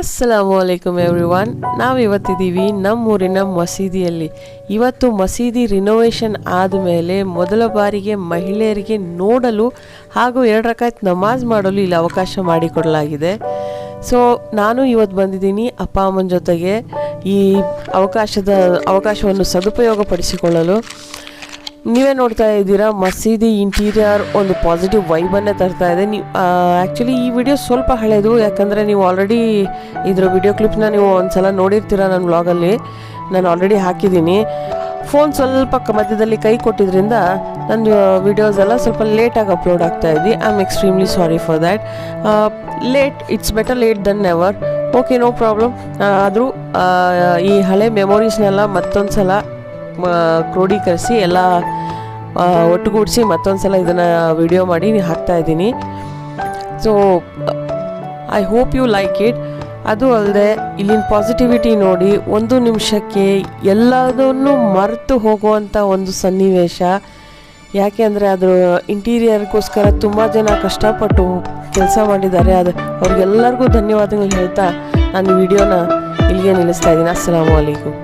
ಅಸ್ಸಲಾಮು ಅಲೈಕುಮ್ everyone. ನಾವಿವತ್ತಿದ್ದೀವಿ ನಮ್ಮೂರಿನ ಮಸೀದಿಯಲ್ಲಿ. ಇವತ್ತು ಮಸೀದಿ ರಿನೋವೇಷನ್ ಆದಮೇಲೆ ಮೊದಲ ಬಾರಿಗೆ ಮಹಿಳೆಯರಿಗೆ ನೋಡಲು ಹಾಗೂ 2 ರಕಾತ್ ನಮಾಜ್ ಮಾಡಲು ಇಲ್ಲಿ ಅವಕಾಶ ಮಾಡಿಕೊಡಲಾಗಿದೆ. ಸೊ ನಾನು ಇವತ್ತು ಬಂದಿದ್ದೀನಿ ಅಪ್ಪ ಅಮ್ಮನ ಜೊತೆಗೆ ಈ ಅವಕಾಶವನ್ನು ಸದುಪಯೋಗಪಡಿಸಿಕೊಳ್ಳಲು. ನೀವೇ ನೋಡ್ತಾ ಇದ್ದೀರಾ, ಮಸೀದಿ ಇಂಟೀರಿಯರ್ ಒಂದು ಪಾಸಿಟಿವ್ ವೈಬನ್ನೇ ತರ್ತಾ ಇದೆ. ನೀವು ಆ್ಯಕ್ಚುಲಿ ಈ ವಿಡಿಯೋ ಸ್ವಲ್ಪ ಹಳೆಯದು, ಯಾಕಂದರೆ ನೀವು ಆಲ್ರೆಡಿ ಇದರ ವಿಡಿಯೋ ಕ್ಲಿಪ್ನ ನೀವು ಒಂದು ಸಲ ನೋಡಿರ್ತೀರ. ನನ್ನ ವ್ಲಾಗಲ್ಲಿ ನಾನು ಆಲ್ರೆಡಿ ಹಾಕಿದ್ದೀನಿ. ಫೋನ್ ಸ್ವಲ್ಪ ಮಧ್ಯದಲ್ಲಿ ಕೈ ಕೊಟ್ಟಿದ್ರಿಂದ ನನ್ನ ವಿಡಿಯೋಸ್ ಎಲ್ಲ ಸ್ವಲ್ಪ ಲೇಟಾಗಿ ಅಪ್ಲೋಡ್ ಆಗ್ತಾ ಇದ್ವಿ. I am extremely sorry for that. It's better late then never. Okay, no problem. ಆದರೂ ಈ ಹಳೆ ಮೆಮೊರೀಸ್ನೆಲ್ಲ ಮತ್ತೊಂದು ಸಲ ಕ್ರೋಢೀಕರಿಸಿ ಎಲ್ಲ ಒಟ್ಟುಗೂಡಿಸಿ ಮತ್ತೊಂದು ಸಲ ಇದನ್ನು ವಿಡಿಯೋ ಮಾಡಿ ಹಾಕ್ತಾ ಇದ್ದೀನಿ. So I hope you like it. ಅದು ಅಲ್ಲದೆ ಇಲ್ಲಿನ ಪಾಸಿಟಿವಿಟಿ ನೋಡಿ, 1 ನಿಮಿಷಕ್ಕೆ ಎಲ್ಲದನ್ನು ಮರೆತು ಹೋಗುವಂಥ ಒಂದು ಸನ್ನಿವೇಶ. ಯಾಕೆ ಅಂದರೆ ಅದರ ಇಂಟೀರಿಯರ್ಗೋಸ್ಕರ ತುಂಬ ಜನ ಕಷ್ಟಪಟ್ಟು ಕೆಲಸ ಮಾಡಿದ್ದಾರೆ. ಅವ್ರಿಗೆಲ್ಲರಿಗೂ ಧನ್ಯವಾದಗಳು ಹೇಳ್ತಾ ನಾನು ಈ ವಿಡಿಯೋನ ಇಲ್ಲಿಗೆ ನಿಲ್ಲಿಸ್ತಾ ಇದ್ದೀನಿ. ಅಸ್ಸಲಾಮು ಅಲೈಕುಮ್.